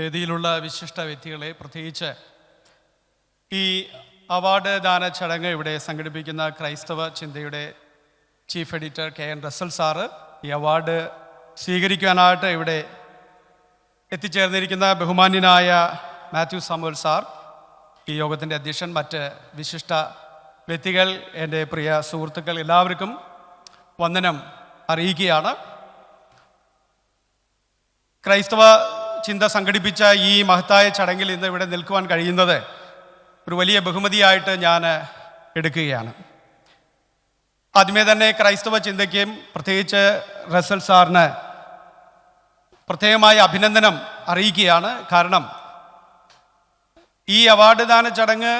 വേദിയിലുള്ള വിശിഷ്ട വ്യക്തികളെ, പ്രത്യേകിച്ച് ഈ അവാർഡ് ദാന ചടങ്ങ് ഇവിടെ സംഘടിപ്പിക്കുന്ന ക്രൈസ്തവ ചിന്തയുടെ chief editor KN Russel sir, ഈ അവാർഡ് സ്വീകരിക്കാനായിട്ട് ഇവിടെ എത്തിച്ചേർന്നിരിക്കുന്ന ബഹുമാന്യനായ മാത്യു സാമുവൽ സാർ, ഈ യോഗത്തിൻ്റെ അധ്യക്ഷൻ, മറ്റ് വിശിഷ്ട വ്യക്തികൾ, എൻ്റെ പ്രിയ സുഹൃത്തുക്കൾ, എല്ലാവർക്കും വന്ദനം അറിയിക്കുകയാണ്. ക്രൈസ്തവ ചിന്ത സംഘടിപ്പിച്ച ഈ മഹത്തായ ചടങ്ങിൽ ഇന്ന് ഇവിടെ നിൽക്കുവാൻ കഴിയുന്നത് ഒരു വലിയ ബഹുമതിയായിട്ട് ഞാൻ എടുക്കുകയാണ്. ആദ്യമേ തന്നെ ക്രൈസ്തവ ചിന്തയ്ക്കും പ്രത്യേകിച്ച് റസൽ സാറിന് പ്രത്യേകമായ അഭിനന്ദനം അറിയിക്കുകയാണ്. കാരണം ഈ അവാർഡ് ദാന ചടങ്ങ്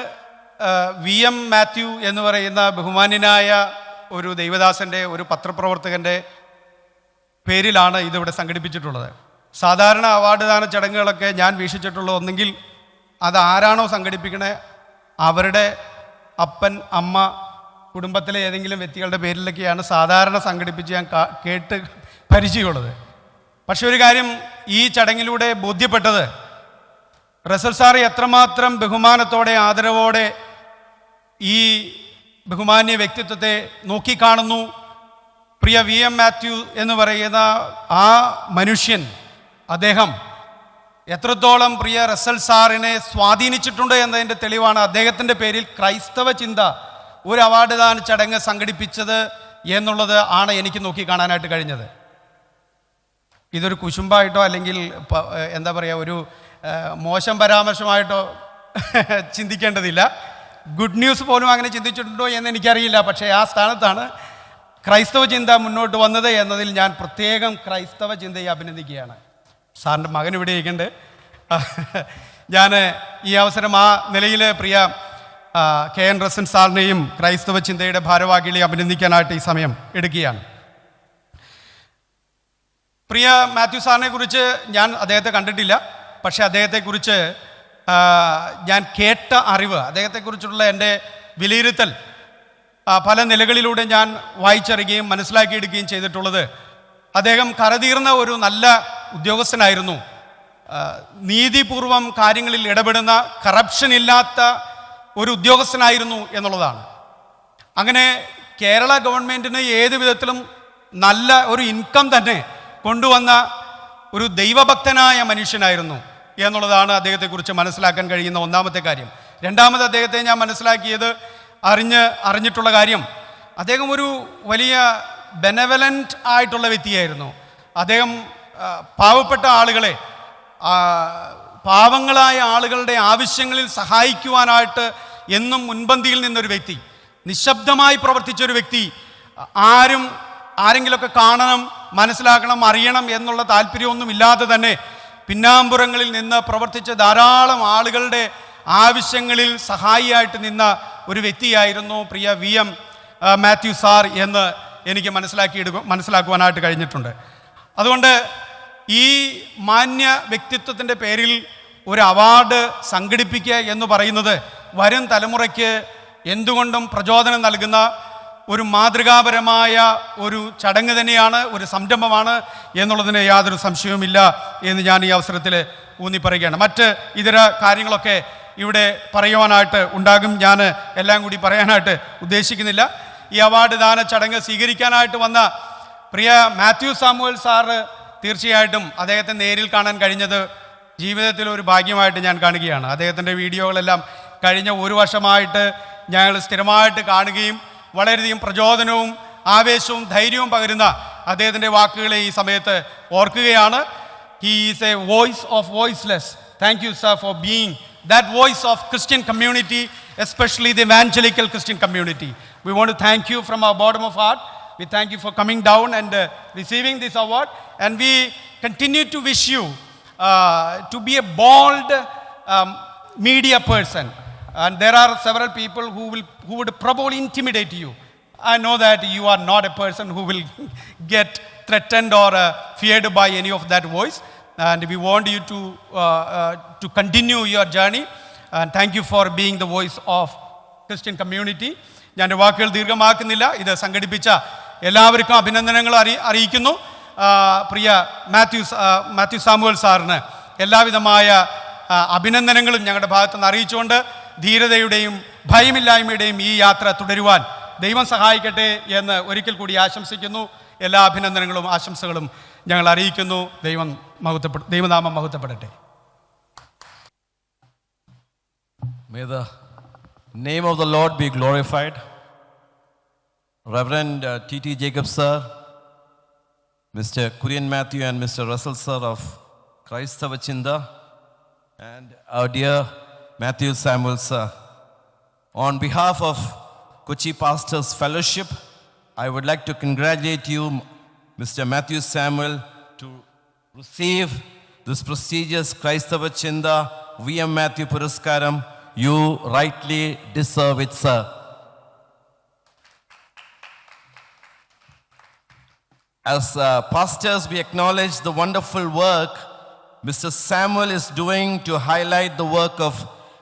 VM മാത്യു എന്ന് പറയുന്ന ബഹുമാന്യനായ ഒരു ദൈവദാസൻ്റെ, ഒരു പത്രപ്രവർത്തകൻ്റെ പേരിലാണ് ഇതിവിടെ സംഘടിപ്പിച്ചിട്ടുള്ളത്. സാധാരണ അവാർഡ് ദാന ചടങ്ങുകളൊക്കെ ഞാൻ വീക്ഷിച്ചിട്ടുള്ള ഒന്നെങ്കിൽ അത് ആരാണോ സംഘടിപ്പിക്കണേ അവരുടെ അപ്പൻ, അമ്മ, കുടുംബത്തിലെ ഏതെങ്കിലും വ്യക്തികളുടെ പേരിലൊക്കെയാണ് സാധാരണ സംഘടിപ്പിച്ച് ഞാൻ കേട്ട് പരിചയമുള്ളത്. പക്ഷെ ഒരു കാര്യം ഈ ചടങ്ങിലൂടെ ബോധ്യപ്പെട്ടത്, റസൽ സാർ എത്രമാത്രം ബഹുമാനത്തോടെ, ആദരവോടെ ഈ ബഹുമാന്യ വ്യക്തിത്വത്തെ നോക്കിക്കാണുന്നു. പ്രിയ VM മാത്യു എന്ന് പറയുന്ന ആ മനുഷ്യൻ, അദ്ദേഹം എത്രത്തോളം പ്രിയ റസൽ സാറിനെ സ്വാധീനിച്ചിട്ടുണ്ട് എന്നതിൻ്റെ തെളിവാണ് അദ്ദേഹത്തിൻ്റെ പേരിൽ ക്രൈസ്തവ ചിന്ത ഒരു അവാർഡ് ദാന ചടങ്ങ് സംഘടിപ്പിച്ചത് എന്നുള്ളത് ആണ് എനിക്ക് നോക്കിക്കാണാനായിട്ട് കഴിഞ്ഞത്. ഇതൊരു കുശുമ്പായിട്ടോ അല്ലെങ്കിൽ എന്താ പറയുക, ഒരു മോശം പരാമർശമായിട്ടോ ചിന്തിക്കേണ്ടതില്ല. ഗുഡ് ന്യൂസ് പോലും അങ്ങനെ ചിന്തിച്ചിട്ടുണ്ടോ എന്ന് എനിക്കറിയില്ല. പക്ഷേ ആ സ്ഥാനത്താണ് ക്രൈസ്തവ ചിന്ത മുന്നോട്ട് വന്നത് എന്നതിൽ ഞാൻ പ്രത്യേകം ക്രൈസ്തവ ചിന്തയെ അഭിനന്ദിക്കുകയാണ്. സാറിൻ്റെ മകൻ ഇവിടെ ഇരിക്കുന്നുണ്ട്. ഞാൻ ഈ അവസരം ആ നിലയിൽ പ്രിയ KN റസൽ സാറിനെയും ക്രൈസ്തവ ചിന്തയുടെ ഭാരവാഹികളെ അഭിനന്ദിക്കാനായിട്ട് ഈ സമയം എടുക്കുകയാണ്. പ്രിയ മാത്യു സാറിനെ കുറിച്ച് ഞാൻ അദ്ദേഹത്തെ കണ്ടിട്ടില്ല. പക്ഷേ അദ്ദേഹത്തെക്കുറിച്ച് ഞാൻ കേട്ട അറിവ്, അദ്ദേഹത്തെക്കുറിച്ചുള്ള എൻ്റെ വിലയിരുത്തൽ പല നിലകളിലൂടെ ഞാൻ വായിച്ചറിയുകയും മനസ്സിലാക്കിയെടുക്കുകയും ചെയ്തിട്ടുള്ളത്, അദ്ദേഹം കരതീർന്ന ഒരു നല്ല ഉദ്യോഗസ്ഥനായിരുന്നു. നീതിപൂർവം കാര്യങ്ങളിൽ ഇടപെടുന്ന, കറപ്ഷൻ ഇല്ലാത്ത ഒരു ഉദ്യോഗസ്ഥനായിരുന്നു എന്നുള്ളതാണ്. അങ്ങനെ കേരള ഗവൺമെൻറ്റിന് ഏത് വിധത്തിലും നല്ല ഒരു ഇൻകം തന്നെ കൊണ്ടുവന്ന ഒരു ദൈവഭക്തനായ മനുഷ്യനായിരുന്നു എന്നുള്ളതാണ് അദ്ദേഹത്തെക്കുറിച്ച് മനസ്സിലാക്കാൻ കഴിയുന്ന ഒന്നാമത്തെ കാര്യം. രണ്ടാമത് അദ്ദേഹത്തെ ഞാൻ മനസ്സിലാക്കിയത്, അറിഞ്ഞിട്ടുള്ള കാര്യം, അദ്ദേഹം ഒരു വലിയ ബെനവലൻ്റ് ആയിട്ടുള്ള വ്യക്തിയായിരുന്നു. അദ്ദേഹം പാവപ്പെട്ട ആളുകളെ, പാവങ്ങളായ ആളുകളുടെ ആവശ്യങ്ങളിൽ സഹായിക്കുവാനായിട്ട് എന്നും മുൻപന്തിയിൽ നിന്നൊരു വ്യക്തി, നിശബ്ദമായി പ്രവർത്തിച്ചൊരു വ്യക്തി. ആരെങ്കിലുമൊക്കെ കാണണം, മനസ്സിലാക്കണം, അറിയണം എന്നുള്ള താല്പര്യമൊന്നുമില്ലാതെ തന്നെ പിന്നാമ്പുറങ്ങളിൽ നിന്ന് പ്രവർത്തിച്ച ധാരാളം ആളുകളുടെ ആവശ്യങ്ങളിൽ സഹായിയായിട്ട് നിന്ന ഒരു വ്യക്തിയായിരുന്നു പ്രിയ VM മാത്യു സാർ എന്ന് എനിക്ക് മനസ്സിലാക്കുവാനായിട്ട് കഴിഞ്ഞിട്ടുണ്ട്. അതുകൊണ്ട് ഈ മാന്യ വ്യക്തിത്വത്തിൻ്റെ പേരിൽ ഒരു അവാർഡ് സംഘടിപ്പിക്കുക എന്ന് പറയുന്നത് വരും തലമുറയ്ക്ക് എന്തുകൊണ്ടും പ്രചോദനം നൽകുന്ന ഒരു മാതൃകാപരമായ ഒരു ചടങ്ങ് തന്നെയാണ്, ഒരു സംരംഭമാണ് എന്നുള്ളതിന് യാതൊരു സംശയവുമില്ല എന്ന് ഞാൻ ഈ അവസരത്തിൽ ഊന്നിപ്പറയുകയാണ്. മറ്റ് ഇതര കാര്യങ്ങളൊക്കെ ഇവിടെ പറയുവാനായിട്ട് ഉണ്ടാകും. ഞാൻ എല്ലാം കൂടി പറയാനായിട്ട് ഉദ്ദേശിക്കുന്നില്ല. ഈ അവാർഡ് ദാന ചടങ്ങ് സ്വീകരിക്കാനായിട്ട് വന്ന പ്രിയ മാത്യു സാമുവൽ സാറ്, തീർച്ചയായിട്ടും അദ്ദേഹത്തെ നേരിൽ കാണാൻ കഴിഞ്ഞത് ജീവിതത്തിൽ ഒരു ഭാഗ്യമായിട്ട് ഞാൻ കാണുകയാണ്. അദ്ദേഹത്തിൻ്റെ വീഡിയോകളെല്ലാം കഴിഞ്ഞ ഒരു വർഷമായിട്ട് ഞങ്ങൾ സ്ഥിരമായിട്ട് കാണുകയും വളരെയധികം പ്രചോദനവും ആവേശവും ധൈര്യവും പകരുന്ന അദ്ദേഹത്തിൻ്റെ വാക്കുകളെ ഈ സമയത്ത് ഓർക്കുകയാണ്. He is a voice of voiceless. Thank you, sir, for being that voice of Christian community, especially the evangelical Christian community. We want to thank you from our bottom of heart. We thank you for coming down and receiving this award, and we continue to wish you to be a bold media person. And there are several people who would probably intimidate you. I know that you are not a person who will get threatened or feared by any of that voice, and we want you to continue your journey, and thank you for being the voice of Christian community. ഞാൻ വാക്കുകൾ ദീർഘമാക്കുന്നില്ല. ഇത് സംഘടിപ്പിച്ച എല്ലാവർക്കും അഭിനന്ദനങ്ങൾ അറിയിക്കുന്നു. പ്രിയ Mathew Samuel സാറിന് എല്ലാവിധമായ അഭിനന്ദനങ്ങളും ഞങ്ങളുടെ ഭാഗത്തുനിന്ന് അറിയിച്ചുകൊണ്ട് ധീരതയുടെയും ഭയമില്ലായ്മയുടെയും ഈ യാത്ര തുടരുവാൻ ദൈവം സഹായിക്കട്ടെ എന്ന് ഒരിക്കൽ കൂടി ആശംസിക്കുന്നു. എല്ലാ അഭിനന്ദനങ്ങളും ആശംസകളും ഞങ്ങൾ അറിയിക്കുന്നു. ദൈവനാമം മഹത്വപ്പെടട്ടെ. May the name of the Lord be glorified. Reverend T.T. Jacob sir, Mr. Kurian Matthew and Mr. Russell sir of Christava Chinda, and our dear Matthew Samuel sir. On behalf of Kochi Pastors Fellowship, I would like to congratulate you, Mr. Matthew Samuel, to receive this prestigious Christava Chinda VM Matthew Puraskaram. You rightly deserve it, sir. As pastors, we acknowledge the wonderful work Mr. Samuel is doing to highlight the work of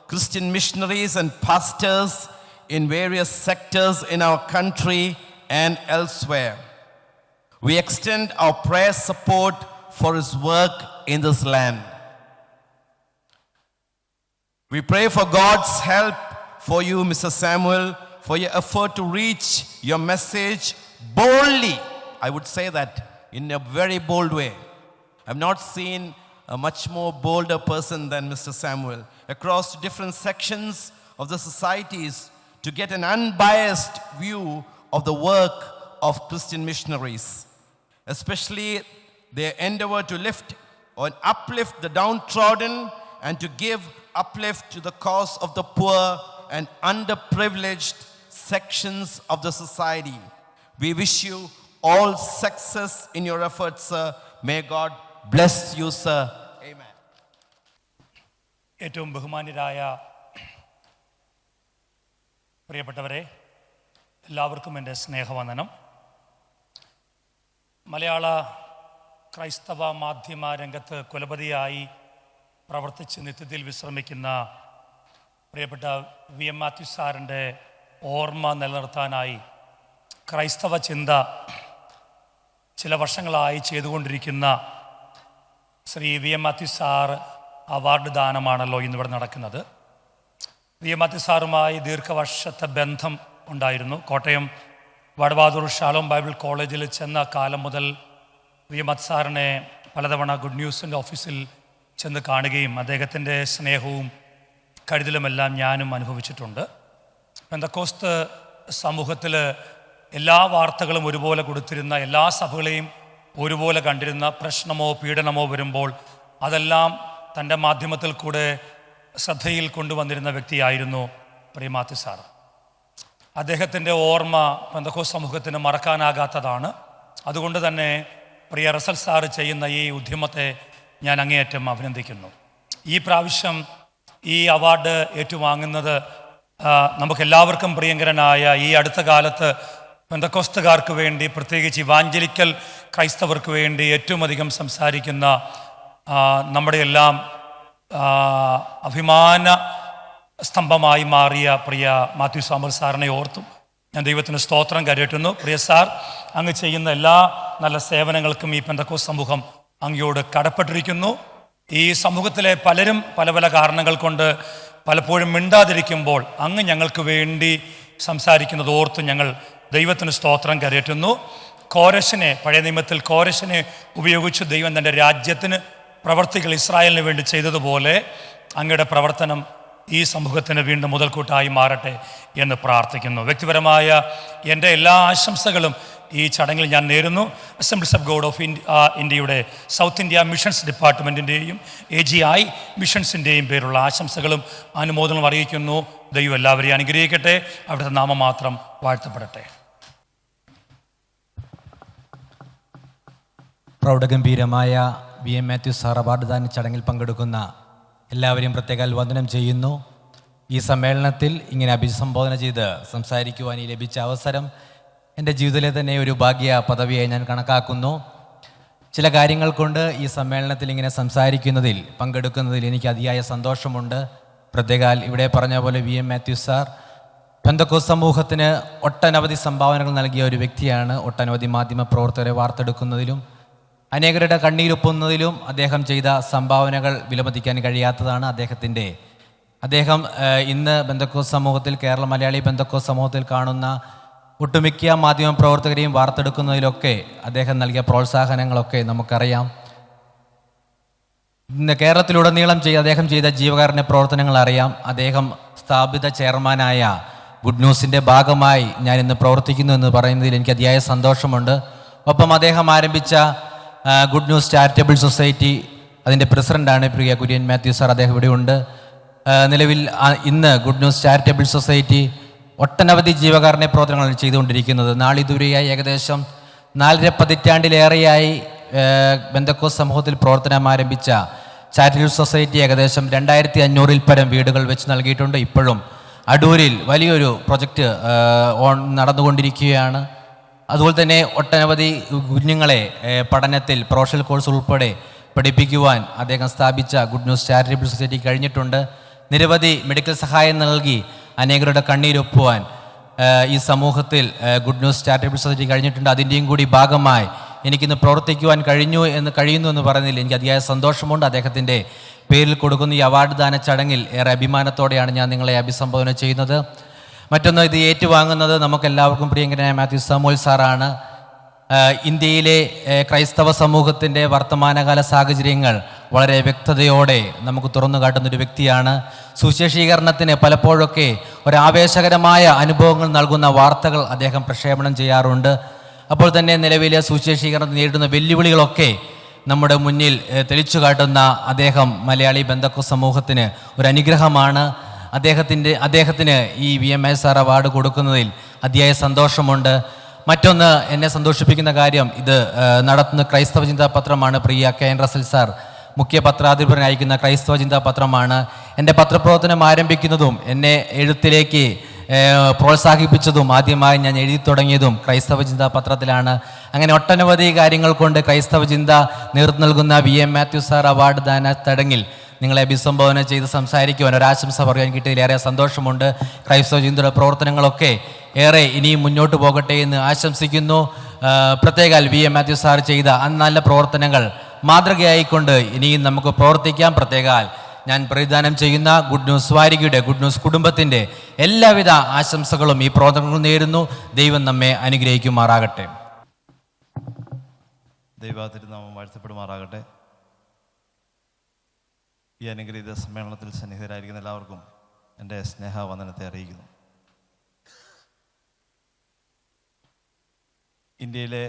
Christian missionaries and pastors in various sectors in our country and elsewhere. We extend our prayer support for his work in this land. We pray for God's help for you, Mr. Samuel, for your effort to reach your message boldly. I would say that in a very bold way. I've not seen a much more bolder person than Mr. Samuel across different sections of the societies to get an unbiased view of the work of Christian missionaries, especially their endeavor to lift or uplift the downtrodden and to give uplift to the cause of the poor and underprivileged sections of the society. We wish you all success in your efforts, sir. May God bless you, sir. Amen. ഏറ്റവും ബഹുമാന്യരായ പ്രിയപ്പെട്ടവരെ, എല്ലാവർക്കും എൻ്റെ സ്നേഹവന്ദനം. മലയാള ക്രൈസ്തവ മാധ്യമ രംഗത്ത് കുലപതിയായി പ്രവർത്തിച്ച് നിത്യത്തിൽ വിശ്രമിക്കുന്ന പ്രിയപ്പെട്ട VM മാത്യു സാറിൻ്റെ ഓർമ്മ നിലനിർത്താനായി ക്രൈസ്തവ ചിന്ത ചില വർഷങ്ങളായി ചെയ്തുകൊണ്ടിരിക്കുന്ന Shri VM Mathew sir award ദാനമാണല്ലോ ഇന്നിവിടെ നടക്കുന്നത്. VM മാത്യു സാറുമായി ദീർഘവർഷത്തെ ബന്ധം ഉണ്ടായിരുന്നു. കോട്ടയം വടവാതൂർ ഷാലോം ബൈബിൾ കോളേജിൽ ചെന്ന കാലം മുതൽ VM മാത്യു സാറിനെ പലതവണ ഗുഡ് ന്യൂസിൻ്റെ ഓഫീസിൽ ചെന്ന് കാണുകയും അദ്ദേഹത്തിൻ്റെ സ്നേഹവും കരുതലുമെല്ലാം ഞാനും അനുഭവിച്ചിട്ടുണ്ട്. പെന്തക്കോസ്ത് സമൂഹത്തിൽ എല്ലാ വാർത്തകളും ഒരുപോലെ കൊടുത്തിരുന്ന, എല്ലാ സഭകളെയും ഒരുപോലെ കണ്ടിരുന്ന, പ്രശ്നമോ പീഡനമോ വരുമ്പോൾ അതെല്ലാം തൻ്റെ മാധ്യമത്തിൽ കൂടെ ശ്രദ്ധയിൽ കൊണ്ടുവന്നിരുന്ന വ്യക്തിയായിരുന്നു പ്രിയ മാത്യു സാർ. അദ്ദേഹത്തിൻ്റെ ഓർമ്മ പെന്തക്കോസ്ത് സമൂഹത്തിന് മറക്കാനാകാത്തതാണ്. അതുകൊണ്ട് തന്നെ പ്രിയ റസൽ സാർ ചെയ്യുന്ന ഈ ഉദ്യമത്തെ ഞാൻ അങ്ങേയറ്റം അഭിനന്ദിക്കുന്നു. ഈ പ്രാവശ്യം ഈ അവാർഡ് ഏറ്റുവാങ്ങുന്നത് നമുക്കെല്ലാവർക്കും പ്രിയങ്കരനായ, ഈ അടുത്ത കാലത്ത് പെന്തക്കോസ്തുകാർക്ക് വേണ്ടി, പ്രത്യേകിച്ച് ഇവാഞ്ചലിക്കൽ ക്രൈസ്തവർക്ക് വേണ്ടി ഏറ്റവും അധികം സംസാരിക്കുന്ന നമ്മുടെ എല്ലാം അഭിമാന സ്തംഭമായി മാറിയ പ്രിയ മാത്യു സാമുവൽ സാറിനെ ഓർത്തും ഞാൻ ദൈവത്തിന് സ്തോത്രം കരയറ്റുന്നു. പ്രിയ സാർ, അങ്ങ് ചെയ്യുന്ന എല്ലാ നല്ല സേവനങ്ങൾക്കും ഈ പെന്തക്കോസ്ത് സമൂഹം അങ്ങയോട് കടപ്പെട്ടിരിക്കുന്നു. ഈ സമൂഹത്തിലെ പലരും പല പല കാരണങ്ങൾ കൊണ്ട് പലപ്പോഴും മിണ്ടാതിരിക്കുമ്പോൾ അങ്ങ് ഞങ്ങൾക്ക് വേണ്ടി സംസാരിക്കുന്നത് ഓർത്ത് ഞങ്ങൾ ദൈവത്തിന് സ്തോത്രം കരയറ്റുന്നു. കോരശിനെ, പഴയ നിയമത്തിൽ കോരശിനെ ഉപയോഗിച്ച് ദൈവം തൻ്റെ രാജ്യത്തിന് പ്രവർത്തികൾ ഇസ്രായേലിന് വേണ്ടി ചെയ്തതുപോലെ അങ്ങയുടെ പ്രവർത്തനം ഈ സമൂഹത്തിന് വീണ്ടും മുതൽക്കൂട്ടായി മാറട്ടെ എന്ന് പ്രാർത്ഥിക്കുന്നു. വ്യക്തിപരമായ എൻ്റെ എല്ലാ ആശംസകളും ഈ ചടങ്ങിൽ ഞാൻ നേരുന്നു. അസംബ്ലീസ് ഓഫ് ഗോഡ് ഓഫ് ഇന്ത്യയുടെ സൗത്ത് ഇന്ത്യ മിഷൻസ് ഡിപ്പാർട്ട്മെൻറ്റിൻ്റെയും AGI മിഷൻസിൻ്റെയും പേരുള്ള ആശംസകളും അനുമോദനവും അറിയിക്കുന്നു. ദൈവം എല്ലാവരെയും അനുഗ്രഹിക്കട്ടെ. അവിടുത്തെ നാമം മാത്രം വാഴ്ത്തപ്പെടട്ടെ. പ്രൗഢഗംഭീരമായ VM മാത്യു സാർ അവാർഡ് ദാന ചടങ്ങിൽ പങ്കെടുക്കുന്ന എല്ലാവരെയും പ്രത്യേകം വന്ദനം ചെയ്യുന്നു. ഈ സമ്മേളനത്തിൽ ഇങ്ങനെ അഭിസംബോധന ചെയ്ത് സംസാരിക്കുവാൻ ഈ ലഭിച്ച അവസരം എൻ്റെ ജീവിതത്തിലെ തന്നെ ഒരു ഭാഗ്യ പദവിയായി ഞാൻ കണക്കാക്കുന്നു. ചില കാര്യങ്ങൾ കൊണ്ട് ഈ സമ്മേളനത്തിൽ ഇങ്ങനെ സംസാരിക്കുന്നതിൽ, പങ്കെടുക്കുന്നതിൽ എനിക്ക് അതിയായ സന്തോഷമുണ്ട്. പ്രത്യേകാൽ ഇവിടെ പറഞ്ഞ പോലെ VM മാത്യു സാർ പെന്തക്കോസ്ത് സമൂഹത്തിന് ഒട്ടനവധി സംഭാവനകൾ നൽകിയ ഒരു വ്യക്തിയാണ്. ഒട്ടനവധി മാധ്യമ പ്രവർത്തകരെ വാർത്തെടുക്കുന്നതിലും അനേകരുടെ കണ്ണീരൊപ്പുന്നതിലും അദ്ദേഹം ചെയ്ത സംഭാവനകൾ വിലമതിക്കാൻ കഴിയാത്തതാണ്. അദ്ദേഹം ഇന്ന് ബെന്തക്കോസ് സമൂഹത്തിൽ, കേരള മലയാളി ബെന്തക്കോസ് സമൂഹത്തിൽ കാണുന്ന ഒട്ടുമിക്ക മാധ്യമ പ്രവർത്തകരെയും വാർത്തെടുക്കുന്നതിലൊക്കെ അദ്ദേഹം നൽകിയ പ്രോത്സാഹനങ്ങളൊക്കെ നമുക്കറിയാം. ഇന്ന് കേരളത്തിലുടനീളം അദ്ദേഹം ചെയ്ത ജീവകാരുണ്യ പ്രവർത്തനങ്ങൾ അറിയാം. അദ്ദേഹം സ്ഥാപിത ചെയർമാനായ ഗുഡ് ന്യൂസിൻ്റെ ഭാഗമായി ഞാൻ ഇന്ന് പ്രവർത്തിക്കുന്നു എന്ന് പറയുന്നതിൽ എനിക്ക് അതിയായ സന്തോഷമുണ്ട്. ഒപ്പം അദ്ദേഹം ആരംഭിച്ച ഗുഡ് ന്യൂസ് ചാരിറ്റബിൾ സൊസൈറ്റി, അതിൻ്റെ പ്രസിഡൻ്റാണ് പ്രിയ കുര്യൻ മാത്യു സാർ. അദ്ദേഹം ഇവിടെയുണ്ട്. നിലവിൽ ഇന്ന് ഗുഡ് ന്യൂസ് ചാരിറ്റബിൾ സൊസൈറ്റി ഒട്ടനവധി ജീവകാരുണ്യ പ്രവർത്തനങ്ങൾ ചെയ്തുകൊണ്ടിരിക്കുന്നത്. നാളിതുവരെയായി ഏകദേശം 4.5 പതിറ്റാണ്ടിലേറെയായി ബെന്തക്കോസ് സമൂഹത്തിൽ പ്രവർത്തനം ആരംഭിച്ച ചാരിറ്റബിൾ സൊസൈറ്റി ഏകദേശം 2500-ൽ പരം വീടുകൾ വെച്ച് നൽകിയിട്ടുണ്ട്. ഇപ്പോഴും അടൂരിൽ വലിയൊരു പ്രൊജക്റ്റ് നടന്നുകൊണ്ടിരിക്കുകയാണ്. അതുപോലെ തന്നെ ഒട്ടനവധി കുഞ്ഞുങ്ങളെ പഠനത്തിൽ പ്രൊഫഷണൽ കോഴ്സ് ഉൾപ്പെടെ പഠിപ്പിക്കുവാൻ അദ്ദേഹം സ്ഥാപിച്ച ഗുഡ് ന്യൂസ് ചാരിറ്റബിൾ സൊസൈറ്റി കഴിഞ്ഞിട്ടുണ്ട്. നിരവധി മെഡിക്കൽ സഹായം നൽകി അനേകരുടെ കണ്ണീരൊപ്പുവാൻ ഈ സമൂഹത്തിൽ ഗുഡ് ന്യൂസ് ചാരിറ്റബിൾ സൊസൈറ്റി കഴിഞ്ഞിട്ടുണ്ട്. അതിൻ്റെയും കൂടി ഭാഗമായി എനിക്കിന്ന് പ്രവർത്തിക്കുവാൻ കഴിയുന്നു എന്ന് പറയുന്നതിൽ എനിക്ക് അതിയായ സന്തോഷമുണ്ട്. അദ്ദേഹത്തിൻ്റെ പേരിൽ കൊടുക്കുന്ന ഈ അവാർഡ് ദാന ചടങ്ങിൽ ഏറെ അഭിമാനത്തോടെയാണ് ഞാൻ നിങ്ങളെ അഭിസംബോധന ചെയ്യുന്നത്. മറ്റൊന്ന്, ഇത് ഏറ്റുവാങ്ങുന്നത് നമുക്കെല്ലാവർക്കും പ്രിയങ്കരനായ മാത്യു സാമുവൽ സാറാണ്. ഇന്ത്യയിലെ ക്രൈസ്തവ സമൂഹത്തിൻ്റെ വർത്തമാനകാല സാഹചര്യങ്ങൾ വളരെ വ്യക്തതയോടെ നമുക്ക് തുറന്നു കാട്ടുന്നൊരു വ്യക്തിയാണ്. സുവിശേഷീകരണത്തിന് പലപ്പോഴൊക്കെ ഒരാവേശകരമായ അനുഭവങ്ങൾ നൽകുന്ന വാർത്തകൾ അദ്ദേഹം പ്രക്ഷേപണം ചെയ്യാറുണ്ട്. അപ്പോൾ തന്നെ നിലവിലെ സുവിശേഷീകരണം നേരിടുന്ന വെല്ലുവിളികളൊക്കെ നമ്മുടെ മുന്നിൽ തെളിച്ചു കാട്ടുന്ന അദ്ദേഹം മലയാളി ബെന്തക്കോസ് സമൂഹത്തിന് ഒരു അനുഗ്രഹമാണ്. അദ്ദേഹത്തിന് ഈ VMS അവാർഡ് കൊടുക്കുന്നതിൽ അതിയായ സന്തോഷമുണ്ട്. മറ്റൊന്ന്, എന്നെ സന്തോഷിപ്പിക്കുന്ന കാര്യം, ഇത് നടത്തുന്ന ക്രൈസ്തവ ചിന്താ പത്രമാണ്. പ്രിയ KN റസൽ സാർ മുഖ്യ പത്രാധിപരൻ അയക്കുന്ന ക്രൈസ്തവ ചിന്താ പത്രമാണ്. എൻ്റെ പത്രപ്രവർത്തനം ആരംഭിക്കുന്നതും എന്നെ എഴുത്തിലേക്ക് പ്രോത്സാഹിപ്പിച്ചതും ആദ്യമായി ഞാൻ എഴുതി തുടങ്ങിയതും ക്രൈസ്തവ ചിന്താ പത്രത്തിലാണ്. അങ്ങനെ ഒട്ടനവധി കാര്യങ്ങൾ കൊണ്ട് ക്രൈസ്തവ ചിന്ത നേതൃത്വം നൽകുന്ന VM മാത്യു സാർ അവാർഡ് ദാന ചടങ്ങിൽ നിങ്ങളെ അഭിസംബോധന ചെയ്ത് സംസാരിക്കുവാൻ ഒരാശംസ പറയാൻ കിട്ടിയതിലേറെ സന്തോഷമുണ്ട്. ക്രൈസ്തവ ചിന്തയുടെ പ്രവർത്തനങ്ങളൊക്കെ ഏറെ ഇനിയും മുന്നോട്ട് പോകട്ടെ എന്ന് ആശംസിക്കുന്നു. പ്രത്യേകാൽ VM മാത്യു സാർ ചെയ്ത നല്ല പ്രവർത്തനങ്ങൾ മാതൃകയായിക്കൊണ്ട് ഇനിയും നമുക്ക് പ്രവർത്തിക്കാം. പ്രത്യേകാൽ ഞാൻ പ്രതിദാനം ചെയ്യുന്ന ഗുഡ് ന്യൂസ് വാരികയുടെ, ഗുഡ് ന്യൂസ് കുടുംബത്തിൻ്റെ എല്ലാവിധ ആശംസകളും ഈ പ്രവർത്തനങ്ങൾ നേരുന്നു. ദൈവം നമ്മെ അനുഗ്രഹിക്കുമാറാകട്ടെ. ദൈവത്തിരുനാമം വാഴ്ത്തപ്പെടുമാറാകട്ടെ. ഈ അനുഗ്രഹീത സമ്മേളനത്തിൽ സന്നിഹിതരായിരിക്കുന്ന എല്ലാവർക്കും എൻ്റെ സ്നേഹവന്ദനത്തെ അറിയിക്കുന്നു. ഇന്ത്യയിലെ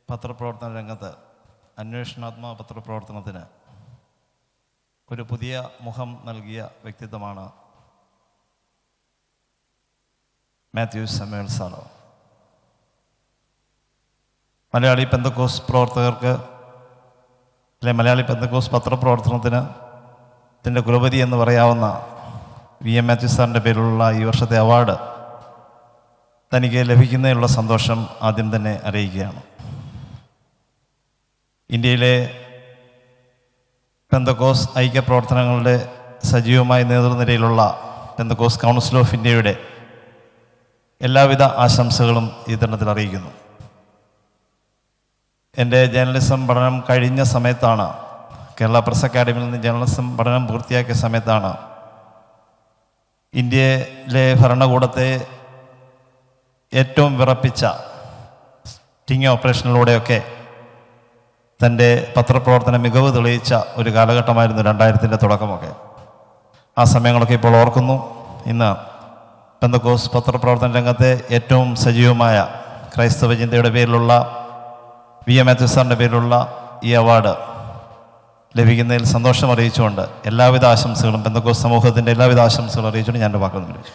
പത്രപ്രവർത്തന രംഗത്ത്, അന്വേഷണാത്മക പത്രപ്രവർത്തനത്തിന് ഒരു പുതിയ മുഖം നൽകിയ വ്യക്തിത്വമാണ് മാത്യു സാമുവൽ സാർ. മലയാളി പെന്തക്കോസ് പ്രവർത്തകർക്ക്, മലയാളി പെന്തക്കോസ് പത്രപ്രവർത്തനത്തിന് ഇതിൻ്റെ കുലപതി എന്ന് പറയാവുന്ന VM മാത്യു സാറിൻ്റെ പേരിലുള്ള ഈ വർഷത്തെ അവാർഡ് തനിക്ക് ലഭിക്കുന്നതിനുള്ള സന്തോഷം ആദ്യം തന്നെ അറിയിക്കുകയാണ്. ഇന്ത്യയിലെ പെന്തക്കോസ് ഐക്യപ്രവർത്തനങ്ങളുടെ സജീവമായ നേതൃനിരയിലുള്ള പെന്തക്കോസ് കൗൺസിൽ ഓഫ് ഇന്ത്യയുടെ എല്ലാവിധ ആശംസകളും ഈ തരുണത്തിൽ അറിയിക്കുന്നു. എൻ്റെ ജേർണലിസം പഠനം കഴിഞ്ഞ സമയത്താണ്, കേരള പ്രസ് അക്കാഡമിയിൽ നിന്ന് ജേർണലിസം പഠനം പൂർത്തിയാക്കിയ സമയത്താണ് ഇന്ത്യയിലെ ഭരണകൂടത്തെ ഏറ്റവും വിറപ്പിച്ച സ്റ്റിങ് ഓപ്പറേഷനിലൂടെയൊക്കെ തൻ്റെ പത്രപ്രവർത്തന മികവ് തെളിയിച്ച ഒരു കാലഘട്ടമായിരുന്നു 2000-ൻ്റെ തുടക്കമൊക്കെ. ആ സമയങ്ങളൊക്കെ ഇപ്പോൾ ഓർക്കുന്നു. ഇന്ന് പെന്തക്കോസ് പത്രപ്രവർത്തന രംഗത്തെ ഏറ്റവും സജീവമായ ക്രൈസ്തവ ചിന്തയുടെ പേരിലുള്ള VM മാത്യു സാറിൻ്റെ പേരിലുള്ള ഈ അവാർഡ് ലഭിക്കുന്നതിൽ സന്തോഷം അറിയിച്ചുകൊണ്ട് എല്ലാവിധ ആശംസകളും, പെന്തക്കോസ് സമൂഹത്തിൻ്റെ എല്ലാവിധ ആശംസകളും അറിയിച്ചുകൊണ്ട് ഞാൻ എൻ്റെ വാക്കുകൾ നിർവഹിച്ചു.